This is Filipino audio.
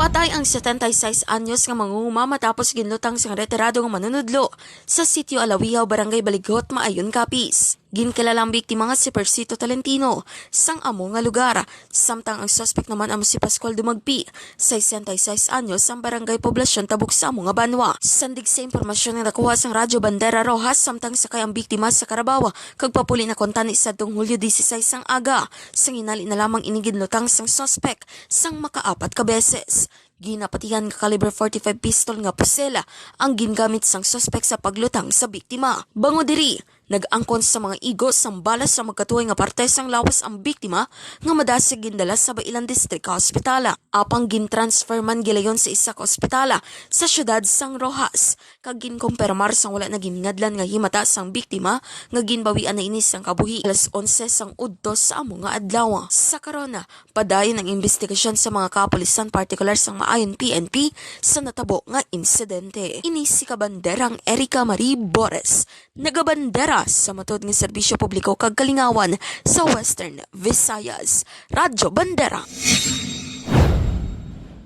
Patay ang 76 anyos nga mangunguma matapos ginlutang sang retirado nga manunudlo sa sitio Alawihaw, Barangay Baligot, Maayon, Capiz. Ginkilalang biktima nga si Persito Talentino sang amo nga lugar. Samtang ang suspect naman ang si Pascual Dumagpi, 66 anyos, ang barangay poblasyon tabuk sa amo nga banwa. Sandig sa impormasyon nga nakuha sang Radyo Bandera Rojas, samtang sakay ang biktima sa Carabaw kag papuli na kontani sa Hulyo 16 sang aga. Sang inali na lamang iniginlutang sang suspect sang makaapat ka beses. Ginapatihan ka caliber 45 pistol nga pusela ang gingamit sang suspect sa paglutang sa biktima. Bango diri, nag-angkon sa mga igos sang balas sa magkatuoy nga parte sang lawas ang biktima nga madasig gindala sa Bailan District Hospital. Apang gintransfer man gilayon sa isa ka ospitala sa syudad sang Rojas. Kag ginkumpirmar sang wala na giningadlan nga himata sang biktima nga ginbawian na inis sang kabuhi. Alas 11 sang udtos sa amo nga adlaw. Sa karona, padayon ang investigasyon sa mga kapulisan, partikular sang Maayon PNP sa natabo nga insidente. Ini si kabanderang Erica Marie Bores, nagabandera sa matod nga serbisyo publiko kag kalingawan sa Western Visayas. Radyo Bandera.